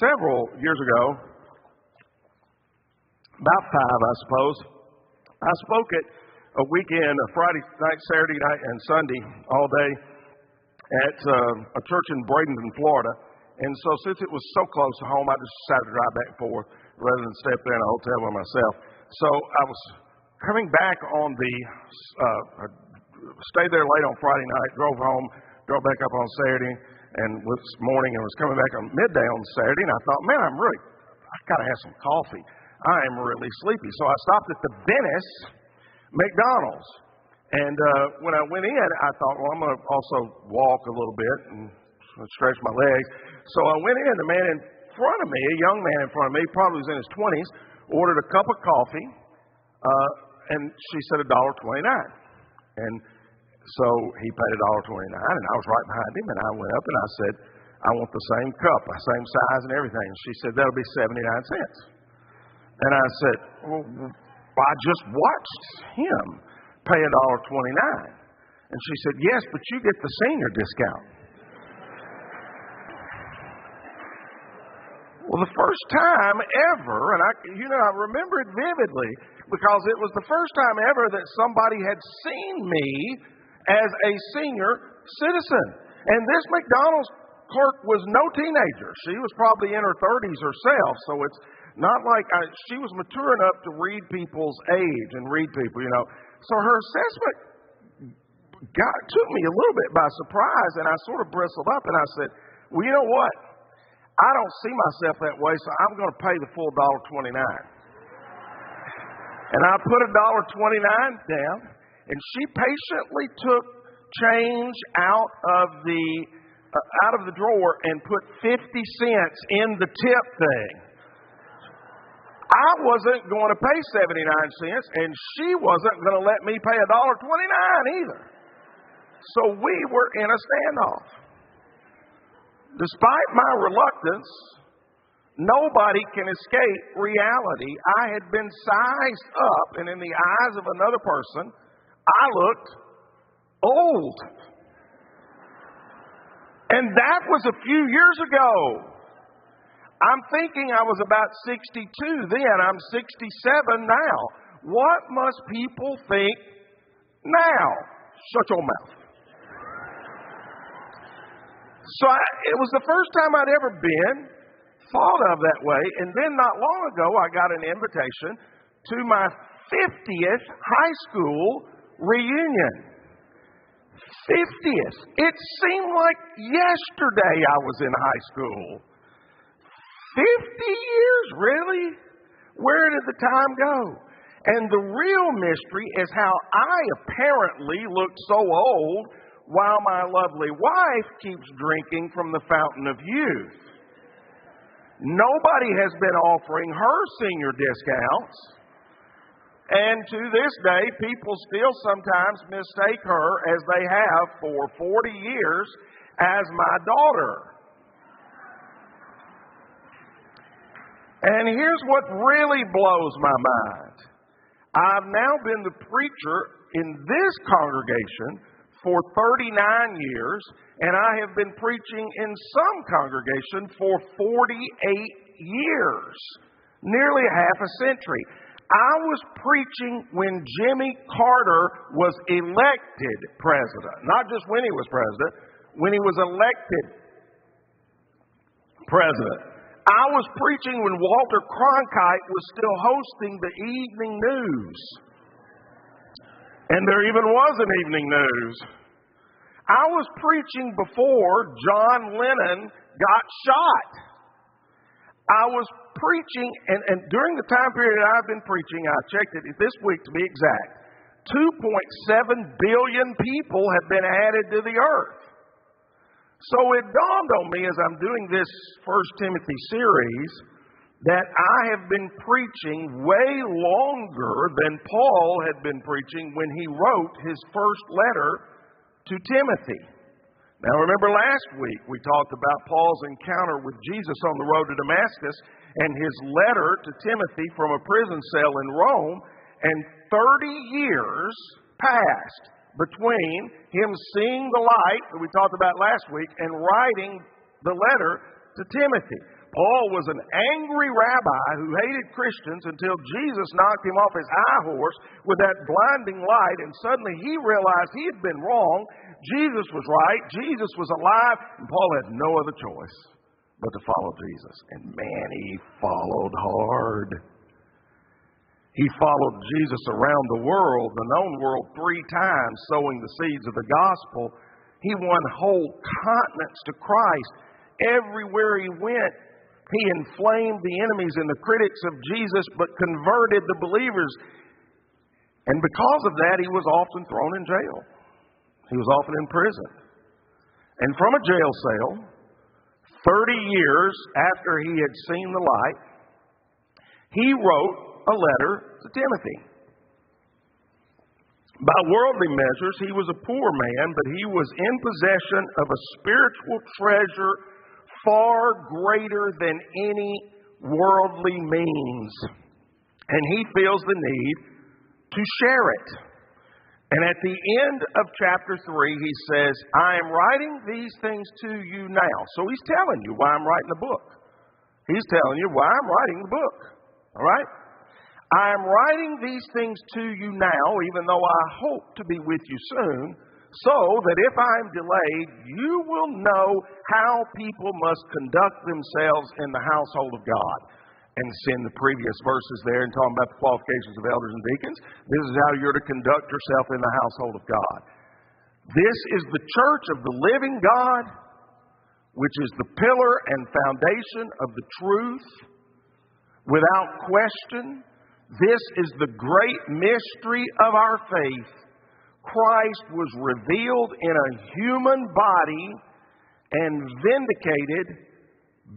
several years ago, about 5, I suppose, I spoke at a weekend, a Friday night, Saturday night, and Sunday all day at a church in Bradenton, Florida. And so since it was so close to home, I just decided to drive back and forth rather than stay up there in a hotel by myself. So I was coming back on stayed there late on Friday night, drove home, drove back up on Saturday and this morning, and was coming back on midday on Saturday, and I thought, man, I got to have some coffee. I am really sleepy. So I stopped at the Venice McDonald's. And when I went in, I thought, well, I'm going to also walk a little bit and stretch my legs. So I went in. The man in front of me, a young man in front of me, probably was in his 20s, ordered a cup of coffee, and she said $1.29. And so he paid $1.29, and I was right behind him, and I went up and I said, I want the same cup, the same size and everything. And she said, that'll be 79 cents. And I said, well, I just watched him pay $1.29. And she said, yes, but you get the senior discount. Well, the first time ever, and I remember it vividly, because it was the first time ever that somebody had seen me as a senior citizen. And this McDonald's clerk was no teenager. She was probably in her 30s herself, so it's not like she was mature enough to read people's age and read people, So her assessment took me a little bit by surprise, and I sort of bristled up, and I said, well, you know what? I don't see myself that way, so I'm going to pay the full $1.29. And I put $1.29 down, and she patiently took change out of the drawer and put 50 cents in the tip thing. I wasn't going to pay 79 cents, and she wasn't going to let me pay $1.29 either. So we were in a standoff. Despite my reluctance, nobody can escape reality. I had been sized up, and in the eyes of another person, I looked old. And that was a few years ago. I'm thinking I was about 62 then. I'm 67 now. What must people think now? Shut your mouth. So it was the first time I'd ever been thought of that way. And then not long ago, I got an invitation to my 50th high school reunion. 50th. It seemed like yesterday I was in high school. 50 years, really? Where did the time go? And the real mystery is how I apparently looked so old while my lovely wife keeps drinking from the fountain of youth. Nobody has been offering her senior discounts. And to this day, people still sometimes mistake her, as they have for 40 years, as my daughter. And here's what really blows my mind. I've now been the preacher in this congregation for 39 years, and I have been preaching in some congregation for 48 years, nearly half a century. I was preaching when Jimmy Carter was elected president, not just when he was president, when he was elected president. I was preaching when Walter Cronkite was still hosting the evening news. And there even was an evening news. I was preaching before John Lennon got shot. I was preaching, and during the time period I've been preaching, I checked it this week to be exact, 2.7 billion people have been added to the earth. So it dawned on me as I'm doing this 1 Timothy series that I have been preaching way longer than Paul had been preaching when he wrote his first letter to Timothy. Now remember last week we talked about Paul's encounter with Jesus on the road to Damascus and his letter to Timothy from a prison cell in Rome, and 30 years passed between him seeing the light that we talked about last week and writing the letter to Timothy. Paul was an angry rabbi who hated Christians until Jesus knocked him off his high horse with that blinding light, and suddenly he realized he had been wrong. Jesus was right. Jesus was alive, and Paul had no other choice but to follow Jesus. And man, he followed hard. He followed Jesus around the world, the known world, 3 times, sowing the seeds of the gospel. He won whole continents to Christ. Everywhere he went, he inflamed the enemies and the critics of Jesus, but converted the believers. And because of that, he was often thrown in jail. He was often in prison. And from a jail cell, 30 years after he had seen the light, he wrote a letter to Timothy. By worldly measures, he was a poor man, but he was in possession of a spiritual treasure far greater than any worldly means. And he feels the need to share it. And at the end of chapter 3, he says, I am writing these things to you now. So he's telling you why I'm writing the book. He's telling you why I'm writing the book. All right? I am writing these things to you now, even though I hope to be with you soon, so that if I am delayed, you will know how people must conduct themselves in the household of God. And in the previous verses there, and talking about the qualifications of elders and deacons, this is how you're to conduct yourself in the household of God. This is the church of the living God, which is the pillar and foundation of the truth. Without question, this is the great mystery of our faith. Christ was revealed in a human body and vindicated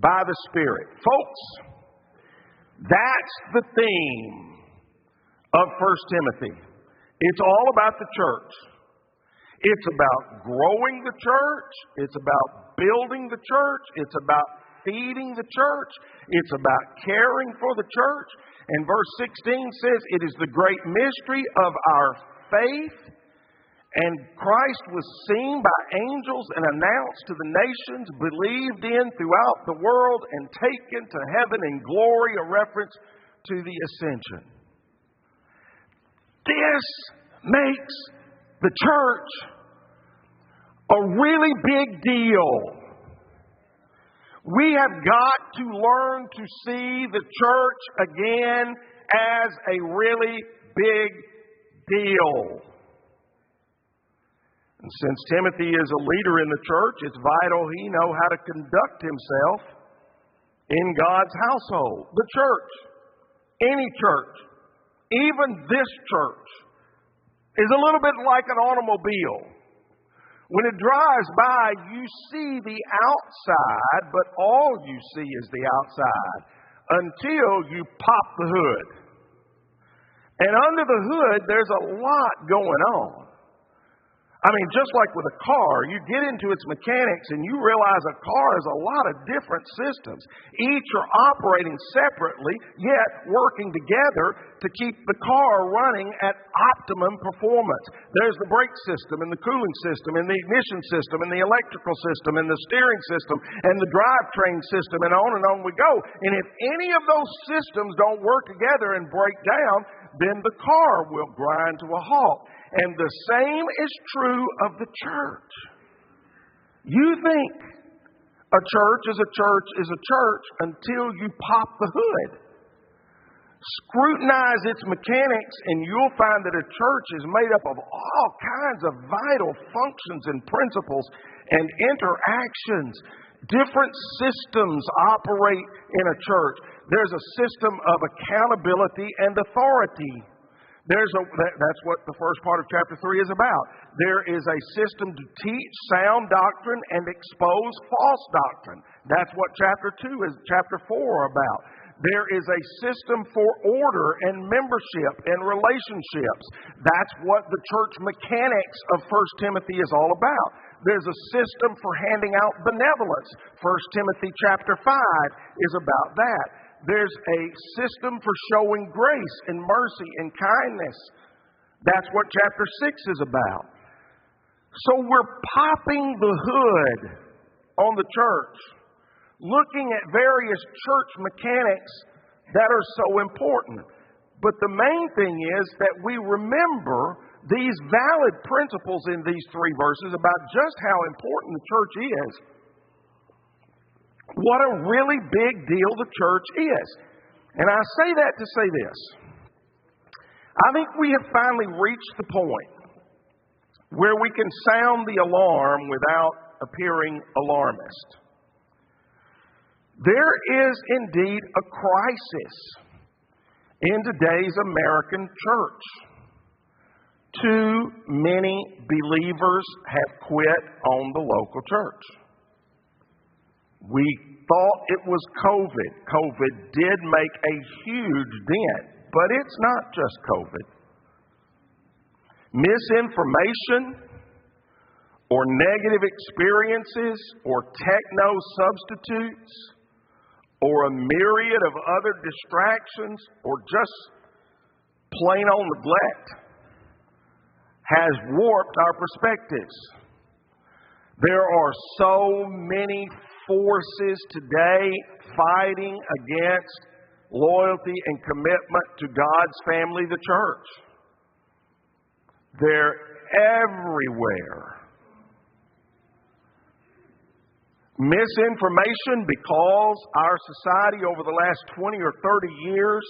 by the Spirit. Folks, that's the theme of 1 Timothy. It's all about the church. It's about growing the church. It's about building the church. It's about feeding the church. It's about caring for the church. And verse 16 says, it is the great mystery of our faith. And Christ was seen by angels and announced to the nations, believed in throughout the world, and taken to heaven in glory, a reference to the ascension. This makes the church a really big deal. We have got to learn to see the church again as a really big deal. And since Timothy is a leader in the church, it's vital he know how to conduct himself in God's household. The church, any church, even this church, is a little bit like an automobile. When it drives by, you see the outside, but all you see is the outside until you pop the hood. And under the hood, there's a lot going on. I mean, just like with a car, you get into its mechanics and you realize a car is a lot of different systems. Each are operating separately, yet working together to keep the car running at optimum performance. There's the brake system and the cooling system and the ignition system and the electrical system and the steering system and the drivetrain system, and on we go. And if any of those systems don't work together and break down, then the car will grind to a halt. And the same is true of the church. You think a church is a church until you pop the hood. Scrutinize its mechanics and you'll find that a church is made up of all kinds of vital functions and principles and interactions. Different systems operate in a church. There's a system of accountability and authority. That's what the first part of chapter 3 is about. There is a system to teach sound doctrine and expose false doctrine. That's what chapter 4 are about. There is a system for order and membership and relationships. That's what the church mechanics of 1 Timothy is all about. There's a system for handing out benevolence. 1 Timothy chapter 5 is about that. There's a system for showing grace and mercy and kindness. That's what chapter 6 is about. So we're popping the hood on the church. looking at various church mechanics that are so important. But the main thing is that we remember these valid principles in these three verses about just how important the church is. What a really big deal the church is. And I say that to say this. I think we have finally reached the point where we can sound the alarm without appearing alarmist. There is indeed a crisis in today's American church. Too many believers have quit on the local church. We thought it was COVID. COVID did make a huge dent, but it's not just COVID. Misinformation or negative experiences or techno substitutes or a myriad of other distractions or just plain old neglect has warped our perspectives. There are so many forces today fighting against loyalty and commitment to God's family, the church. They're everywhere. Misinformation, because our society over the last 20 or 30 years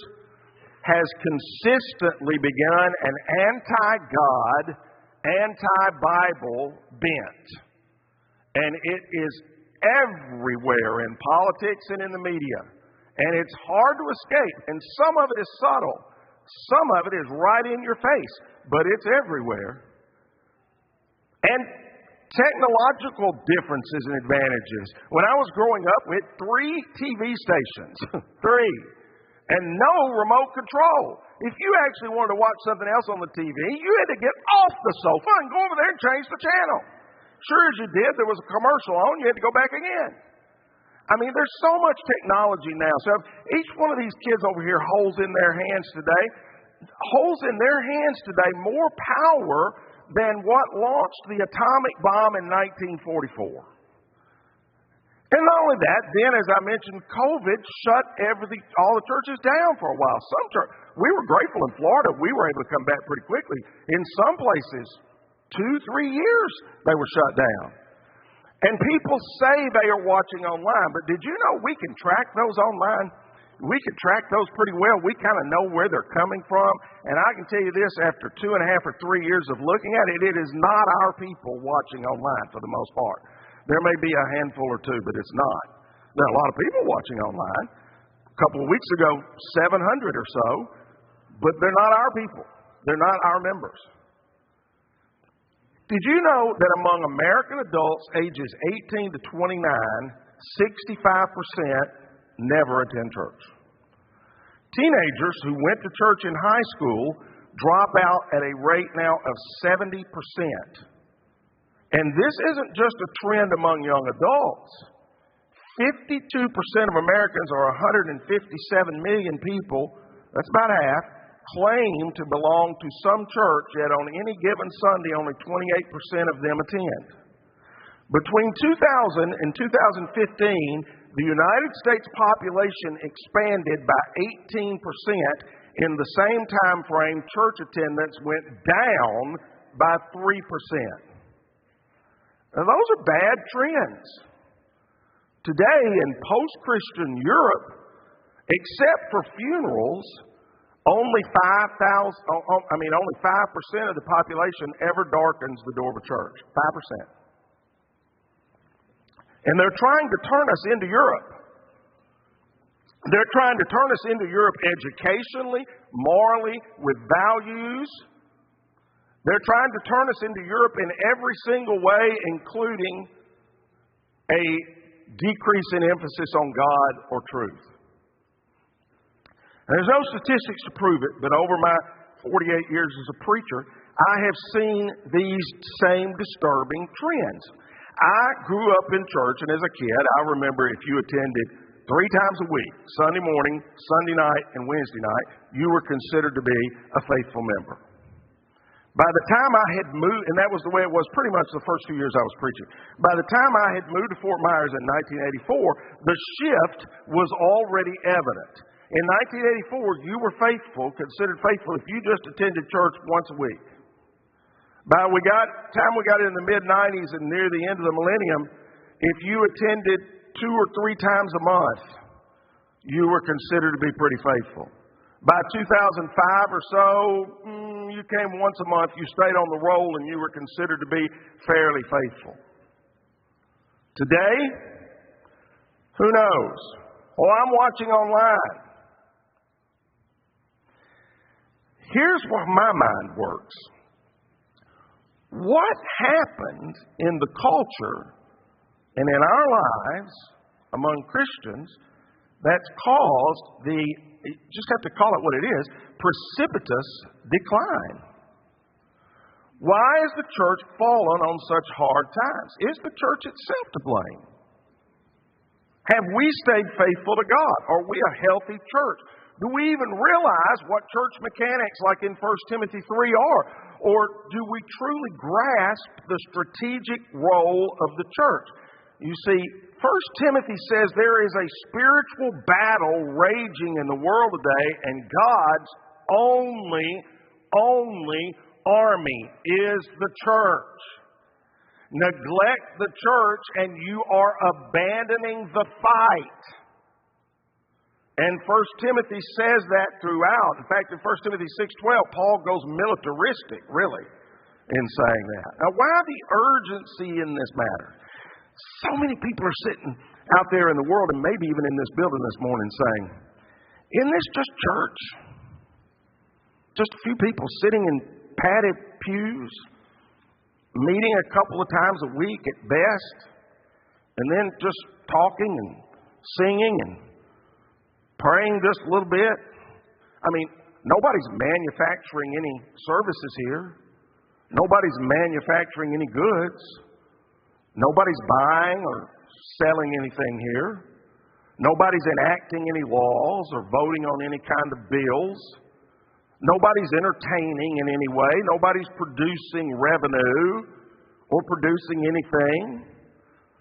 has consistently begun an anti-God, anti-Bible bent. And it is everywhere in politics and in the media. And it's hard to escape. And some of it is subtle. Some of it is right in your face. But it's everywhere. And technological differences and advantages. When I was growing up, we had 3 TV stations. 3. And no remote control. If you actually wanted to watch something else on the TV, you had to get off the sofa and go over there and change the channel. Sure as you did, there was a commercial on, you had to go back again. I mean, there's so much technology now. So if each one of these kids over here holds in their hands today more power than what launched the atomic bomb in 1944. And not only that, then as I mentioned, COVID shut all the churches down for a while. We were grateful in Florida. We were able to come back pretty quickly. In some places, 2-3 years they were shut down. And people say they are watching online, but did you know we can track those online? We can track those pretty well. We kind of know where they're coming from. And I can tell you this, after 2.5 or 3 years of looking at it, it is not our people watching online for the most part. There may be a handful or two, but it's not. There are a lot of people watching online. A couple of weeks ago, 700 or so, but they're not our people. They're not our members. Did you know that among American adults ages 18 to 29, 65% never attend church? Teenagers who went to church in high school drop out at a rate now of 70%. And this isn't just a trend among young adults. 52% of Americans, or 157 million people, that's about half, claim to belong to some church, yet on any given Sunday, only 28% of them attend. Between 2000 and 2015, the United States population expanded by 18%. In the same time frame, church attendance went down by 3%. Now, those are bad trends. Today, in post-Christian Europe, except for funerals, only 5% of the population ever darkens the door of a church. 5%. And they're trying to turn us into Europe. They're trying to turn us into Europe educationally, morally, with values. They're trying to turn us into Europe in every single way, including a decrease in emphasis on God or truth. And there's no statistics to prove it, but over my 48 years as a preacher, I have seen these same disturbing trends. I grew up in church, and as a kid, I remember if you attended 3 times a week, Sunday morning, Sunday night, and Wednesday night, you were considered to be a faithful member. By the time I had moved, and that was the way it was pretty much the first 2 years I was preaching. By the time I had moved to Fort Myers in 1984, the shift was already evident. In 1984, you were considered faithful, if you just attended church once a week. By the time we got in the mid-90s and near the end of the millennium, if you attended 2 or 3 times a month, you were considered to be pretty faithful. By 2005 or so, you came once a month, you stayed on the roll, and you were considered to be fairly faithful. Today, who knows? Oh, I'm watching online. Here's where my mind works. What happened in the culture and in our lives among Christians that's caused you just have to call it what it is, precipitous decline? Why has the church fallen on such hard times? Is the church itself to blame? Have we stayed faithful to God? Are we a healthy church? Do we even realize what church mechanics like in 1 Timothy 3 are? Or do we truly grasp the strategic role of the church? You see, 1 Timothy says there is a spiritual battle raging in the world today, and God's only army is the church. Neglect the church and you are abandoning the fight. And 1 Timothy says that throughout. In fact, in 1 Timothy 6:12, Paul goes militaristic, really, in saying that. Now, why the urgency in this matter? So many people are sitting out there in the world, and maybe even in this building this morning, saying, isn't this just church? Just a few people sitting in padded pews, meeting a couple of times a week at best, and then just talking and singing and praying just a little bit. I mean, nobody's manufacturing any services here. Nobody's manufacturing any goods. Nobody's buying or selling anything here. Nobody's enacting any laws or voting on any kind of bills. Nobody's entertaining in any way. Nobody's producing revenue or producing anything.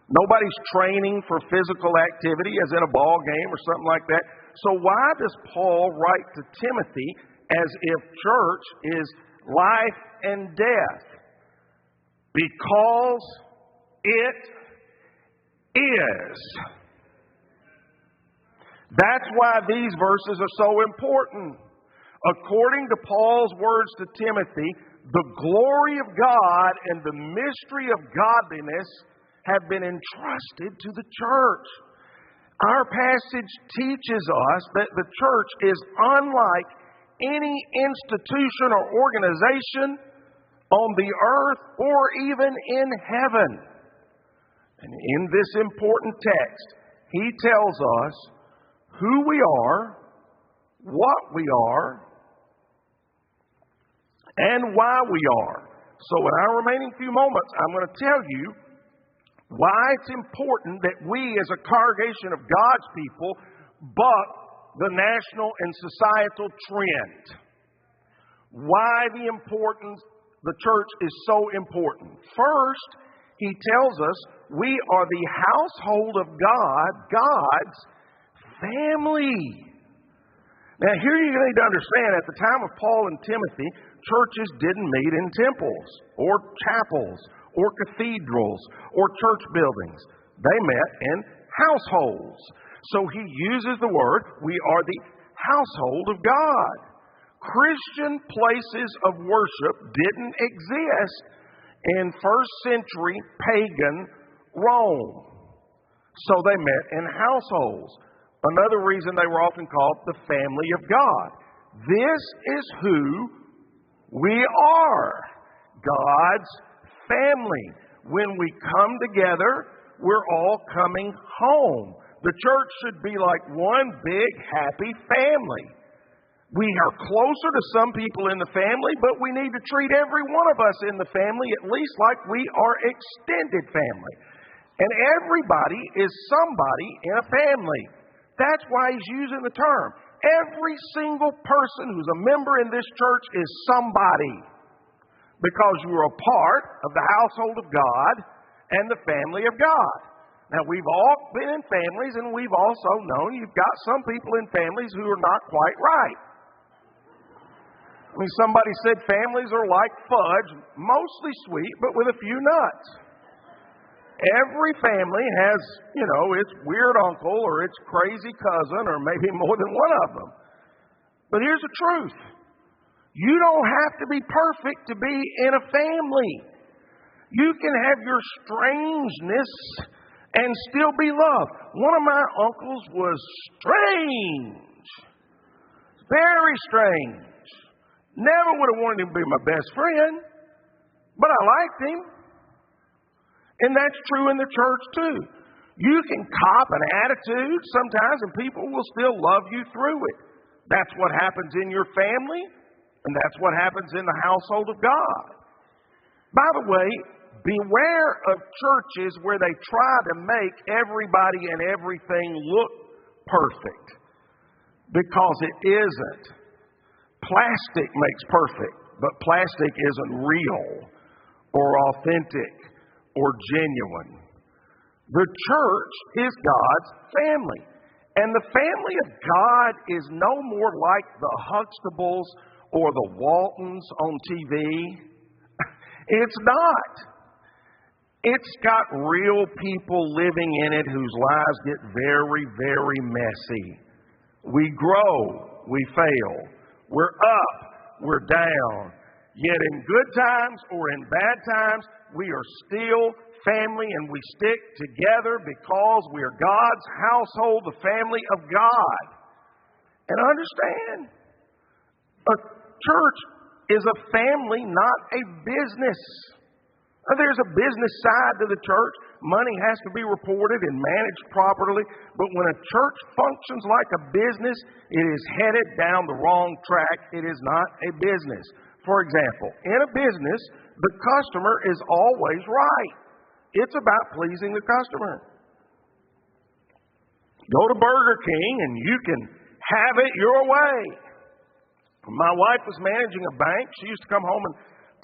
Nobody's training for physical activity, as in a ball game or something like that. So why does Paul write to Timothy as if church is life and death? Because it is. That's why these verses are so important. According to Paul's words to Timothy, the glory of God and the mystery of godliness have been entrusted to the church. Our passage teaches us that the church is unlike any institution or organization on the earth or even in heaven. And in this important text, he tells us who we are, what we are, and why we are. So in our remaining few moments, I'm going to tell you why it's important that we as a congregation of God's people buck the national and societal trend. Why the church is so important. First, he tells us we are the household of God, God's family. Now here you need to understand, at the time of Paul and Timothy, churches didn't meet in temples or chapels or cathedrals or church buildings. They met in households. So he uses the word, we are the household of God. Christian places of worship didn't exist in first century pagan Rome. So they met in households. Another reason they were often called the family of God. This is who we are, God's family. When we come together, we're all coming home. The church should be like one big happy family. We are closer to some people in the family, but we need to treat every one of us in the family at least like we are extended family. And everybody is somebody in a family. That's why he's using the term. Every single person who's a member in this church is somebody. because you are a part of the household of God and the family of God. Now, we've all been in families, and we've also known you've got some people in families who are not quite right. I mean, somebody said families are like fudge, mostly sweet, but with a few nuts. Every family has, its weird uncle or its crazy cousin or maybe more than one of them. But here's the truth. You don't have to be perfect to be in a family. You can have your strangeness and still be loved. One of my uncles was strange. Very strange. Never would have wanted him to be my best friend, but I liked him. And that's true in the church too. You can cop an attitude sometimes and people will still love you through it. That's what happens in your family, and that's what happens in the household of God. By the way, beware of churches where they try to make everybody and everything look perfect, because it isn't. Plastic makes perfect, but plastic isn't real or authentic or genuine. The church is God's family. And the family of God is no more like the Huxtables or the Waltons on TV. It's not. It's got real people living in it whose lives get very, very messy. We grow, we fail. We're up, we're down. Yet in good times or in bad times, we are still family, and we stick together because we are God's household, the family of God. And understand, a church is a family, not a business. There's a business side to the church. Money has to be reported and managed properly. But when a church functions like a business, it is headed down the wrong track. It is not a business. For example, in a business, the customer is always right. It's about pleasing the customer. Go to Burger King and you can have it your way. When my wife was managing a bank, she used to come home and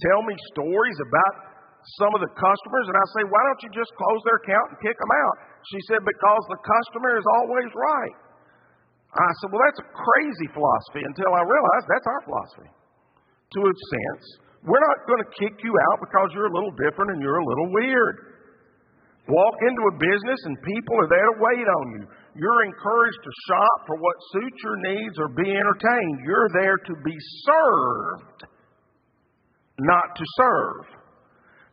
tell me stories about some of the customers, and I say, why don't you just close their account and kick them out? She said, because the customer is always right. I said, well, that's a crazy philosophy, until I realized that's our philosophy. To a sense, we're not going to kick you out because you're a little different and you're a little weird. Walk into a business and people are there to wait on you. You're encouraged to shop for what suits your needs or be entertained. You're there to be served, not to serve.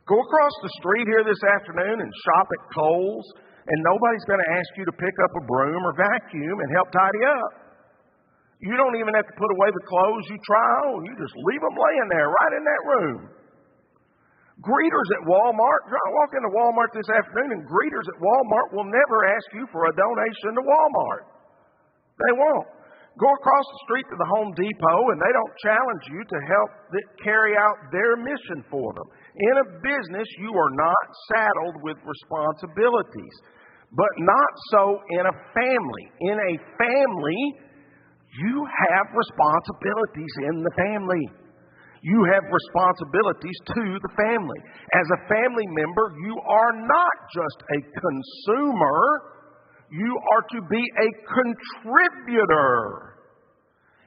Go across the street here this afternoon and shop at Kohl's, and nobody's going to ask you to pick up a broom or vacuum and help tidy up. You don't even have to put away the clothes you try on. You just leave them laying there right in that room. Greeters at Walmart, walk into Walmart this afternoon, and greeters at Walmart will never ask you for a donation to Walmart. They won't. Go across the street to the Home Depot, and they don't challenge you to help carry out their mission for them. In a business, you are not saddled with responsibilities, but not so in a family. In a family, you have responsibilities in the family. You have responsibilities to the family. As a family member, you are not just a consumer. You are to be a contributor.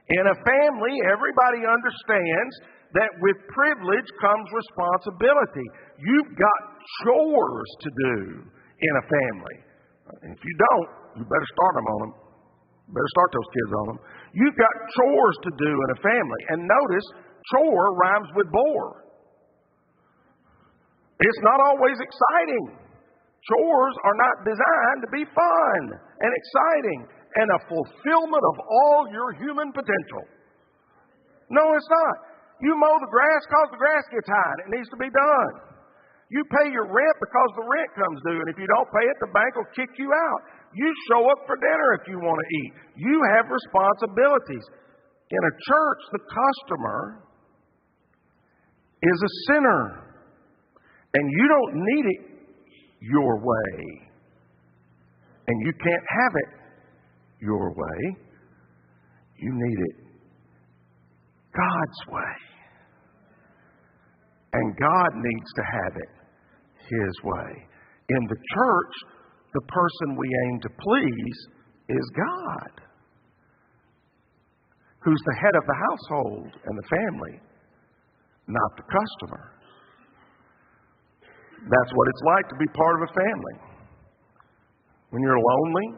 In a family, everybody understands that with privilege comes responsibility. You've got chores to do in a family. If you don't, you better start them on them. Better start those kids on them. You've got chores to do in a family. And notice, chore rhymes with bore. It's not always exciting. Chores are not designed to be fun and exciting and a fulfillment of all your human potential. No, it's not. You mow the grass because the grass gets high and it needs to be done. You pay your rent because the rent comes due, and if you don't pay it, the bank will kick you out. You show up for dinner if you want to eat. You have responsibilities. In a church, the customer is a sinner, and you don't need it your way, and you can't have it your way. You need it God's way. And God needs to have it His way. In the church, the person we aim to please is God, who's the head of the household and the family, not the customer. That's what it's like to be part of a family. When you're lonely,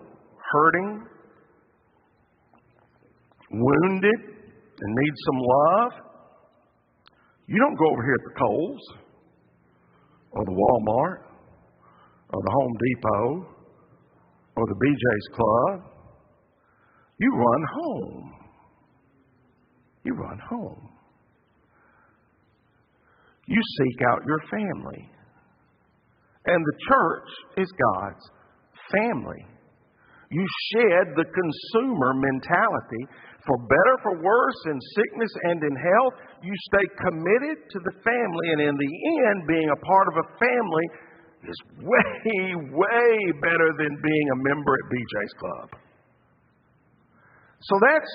hurting, wounded, and need some love, you don't go over here at the Kohl's or the Walmart or the Home Depot or the BJ's Club. You run home. You run home. You seek out your family. And the church is God's family. You shed the consumer mentality. For better, for worse, in sickness and in health, you stay committed to the family. And in the end, being a part of a family is way, way better than being a member at BJ's Club. So that's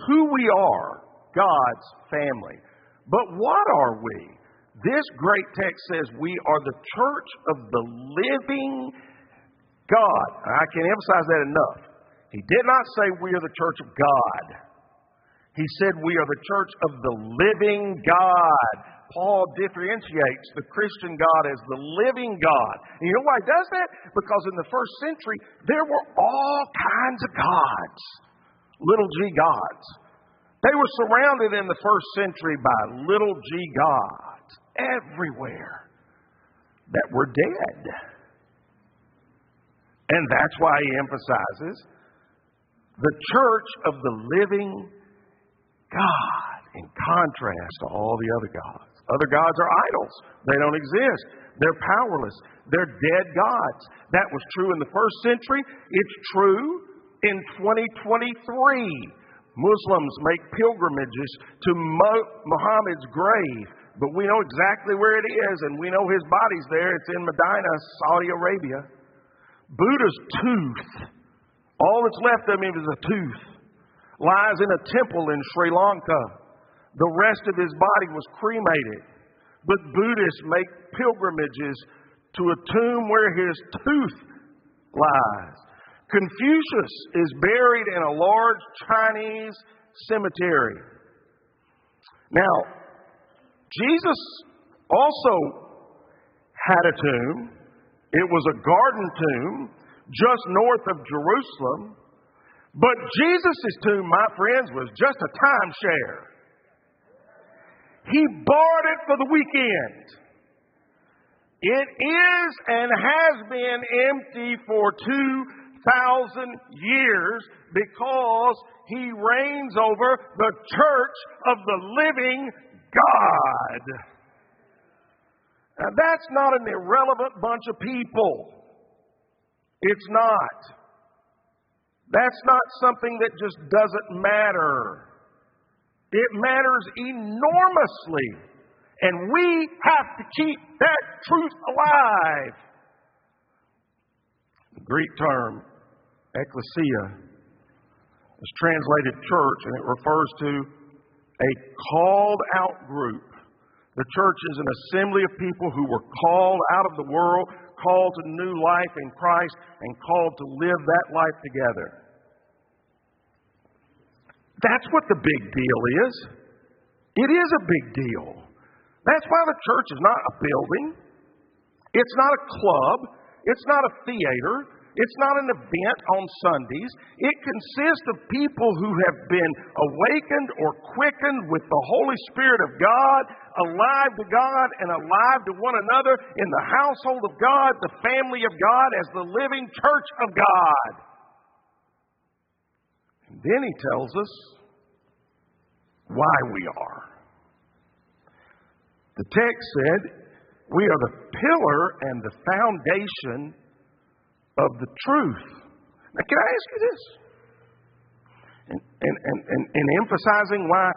who we are, God's family. But what are we? This great text says we are the church of the living God. I can't emphasize that enough. He did not say we are the church of God. He said we are the church of the living God. Paul differentiates the Christian God as the living God. And you know why he does that? Because in the first century, there were all kinds of gods, little g gods. They were surrounded in the first century by little g gods everywhere that were dead. And that's why he emphasizes the church of the living God in contrast to all the other gods. Other gods are idols. They don't exist. They're powerless. They're dead gods. That was true in the first century. It's true in 2023. Muslims make pilgrimages to Muhammad's grave, but we know exactly where it is, and we know his body's there. It's in Medina, Saudi Arabia. Buddha's tooth, all that's left of him is a tooth, lies in a temple in Sri Lanka. The rest of his body was cremated. But Buddhists make pilgrimages to a tomb where his tooth lies. Confucius is buried in a large Chinese cemetery. Now, Jesus also had a tomb. It was a garden tomb just north of Jerusalem. But Jesus' tomb, my friends, was just a timeshare. He borrowed it for the weekend. It is and has been empty for 2,000 years because he reigns over the church of the living God. Now, that's not an irrelevant bunch of people. It's not. That's not something that just doesn't matter. It matters enormously. And we have to keep that truth alive. The Greek term, ecclesia, is translated church, and it refers to a called out group. The church is an assembly of people who were called out of the world, called to new life in Christ, and called to live that life together. That's what the big deal is. It is a big deal. That's why the church is not a building. It's not a club. It's not a theater. It's not an event on Sundays. It consists of people who have been awakened or quickened with the Holy Spirit of God, alive to God and alive to one another in the household of God, the family of God, as the living church of God. And then he tells us why we are. The text said, we are the pillar and the foundation of the truth. Now, can I ask you this? And emphasizing why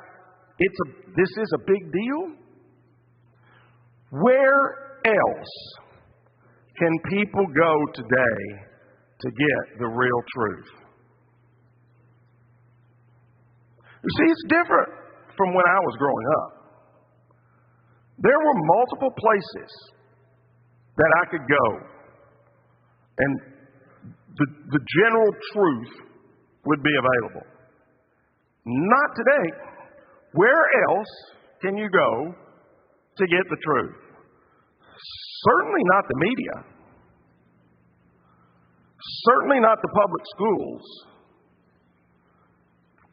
this is a big deal. Where else can people go today to get the real truth? You see, it's different from when I was growing up. There were multiple places that I could go, and the general truth would be available. Not today. Where else can you go to get the truth? Certainly not the media. Certainly not the public schools.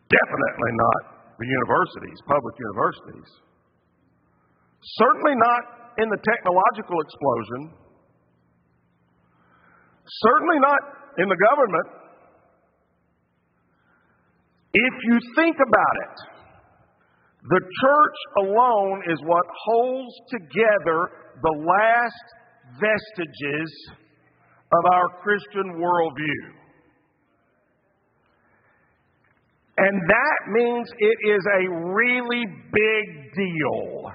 Definitely not the universities, public universities. Certainly not in the technological explosion. Certainly not in the government. If you think about it, the church alone is what holds together the last vestiges of our Christian worldview. And that means it is a really big deal.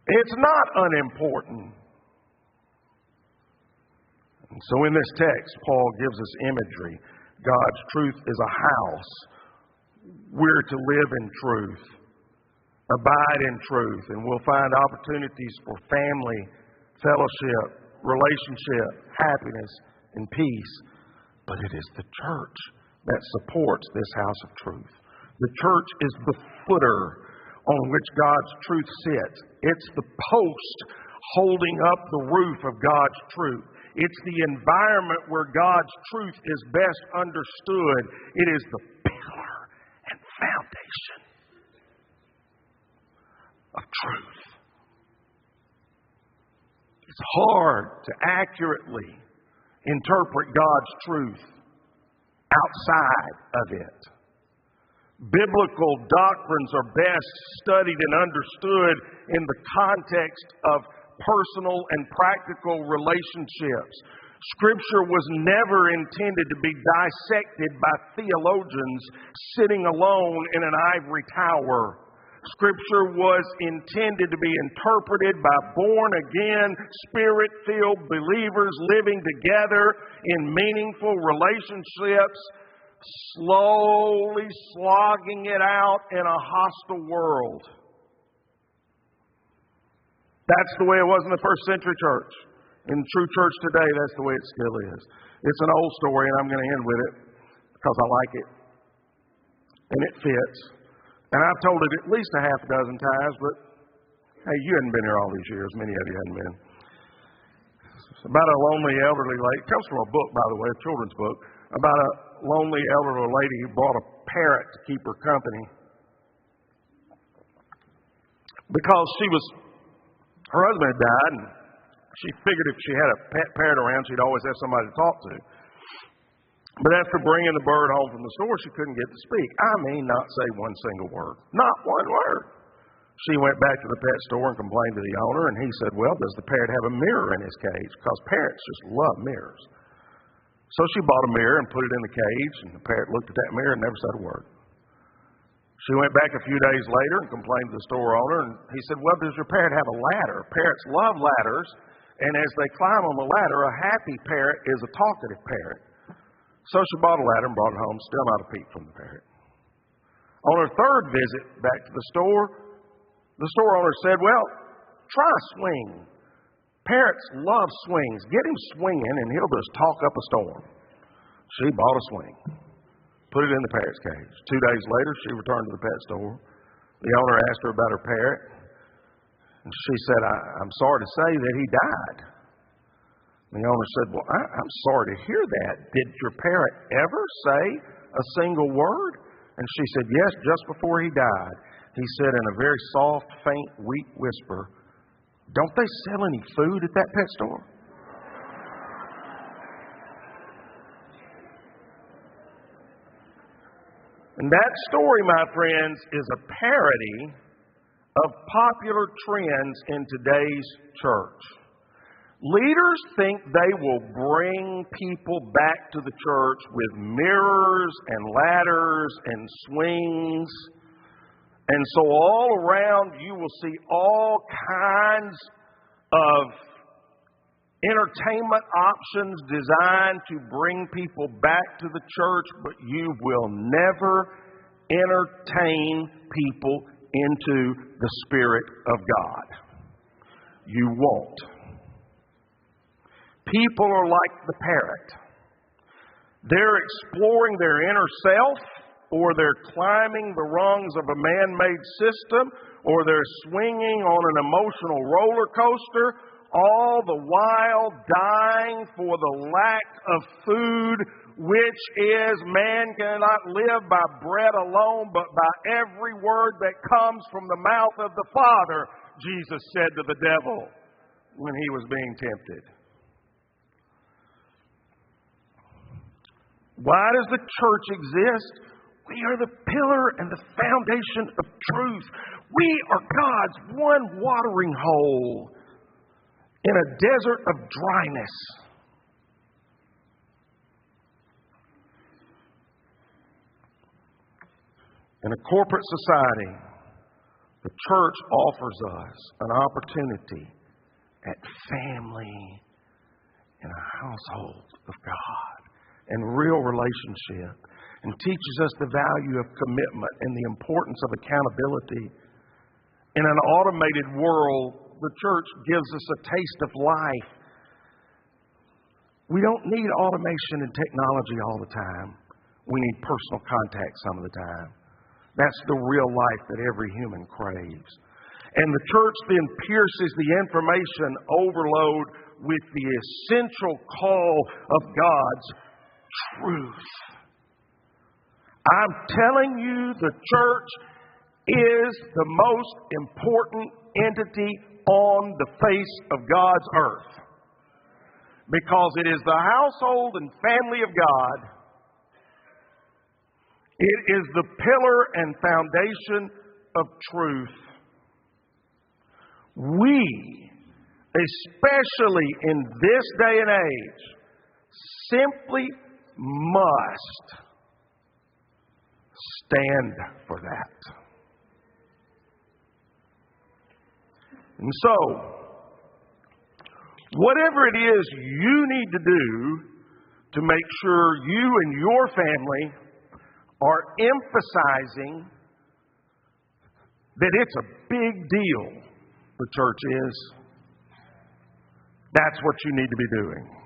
It's not unimportant. And so in this text, Paul gives us imagery. God's truth is a house. We're to live in truth, abide in truth, and we'll find opportunities for family, fellowship, relationship, happiness, and peace. But it is the church that supports this house of truth. The church is the footer on which God's truth sits. It's the post holding up the roof of God's truth. It's the environment where God's truth is best understood. It is the pillar and foundation of truth. It's hard to accurately interpret God's truth outside of it. Biblical doctrines are best studied and understood in the context of personal and practical relationships. Scripture was never intended to be dissected by theologians sitting alone in an ivory tower. Scripture was intended to be interpreted by born-again, Spirit-filled believers living together in meaningful relationships, slowly slogging it out in a hostile world. That's the way it was in the first century church. In the true church today, that's the way it still is. It's an old story, and I'm going to end with it because I like it. And it fits. And I've told it at least a half a dozen times, but hey, you hadn't been here all these years. Many of you hadn't been. It's about a lonely elderly lady. It comes from a book, by the way, a children's book, about a lonely elderly lady who brought a parrot to keep her company because her husband had died, and she figured if she had a pet parrot around, she'd always have somebody to talk to. But after bringing the bird home from the store, she couldn't get to speak. I mean, not say one single word. Not one word. She went back to the pet store and complained to the owner, and he said, well, does the parrot have a mirror in his cage? Because parrots just love mirrors. So she bought a mirror and put it in the cage, and the parrot looked at that mirror and never said a word. She went back a few days later and complained to the store owner, and he said, well, does your parrot have a ladder? Parrots love ladders, and as they climb on the ladder, a happy parrot is a talkative parrot. So she bought a ladder and brought it home, still not a peep from the parrot. On her third visit back to the store owner said, well, try a swing. Parrots love swings. Get him swinging and he'll just talk up a storm. She bought a swing, put it in the parrot's cage. 2 days later, she returned to the pet store. The owner asked her about her parrot, and she said, I'm sorry to say that he died. The owner said, well, I'm sorry to hear that. Did your parrot ever say a single word? And she said, yes, just before he died. He said in a very soft, faint, weak whisper, don't they sell any food at that pet store? And that story, my friends, is a parody of popular trends in today's church. Leaders think they will bring people back to the church with mirrors and ladders and swings. And so all around you will see all kinds of entertainment options designed to bring people back to the church, but you will never entertain people into the Spirit of God. You won't. People are like the parrot. They're exploring their inner self, or they're climbing the rungs of a man-made system, or they're swinging on an emotional roller coaster, all the while dying for the lack of food, which is man cannot live by bread alone, but by every word that comes from the mouth of the Father, Jesus said to the devil when he was being tempted. Why does the church exist? We are the pillar and the foundation of truth. We are God's one watering hole in a desert of dryness. In a corporate society, the church offers us an opportunity at family in a household of God and real relationship, and teaches us the value of commitment and the importance of accountability. In an automated world, the church gives us a taste of life. We don't need automation and technology all the time. We need personal contact some of the time. That's the real life that every human craves. And the church then pierces the information overload with the essential call of God's truth. I'm telling you, the church is the most important entity on the face of God's earth, because it is the household and family of God. It is the pillar and foundation of truth. We, especially in this day and age, simply must stand for that. And so, whatever it is you need to do to make sure you and your family are emphasizing that it's a big deal, the church is, that's what you need to be doing.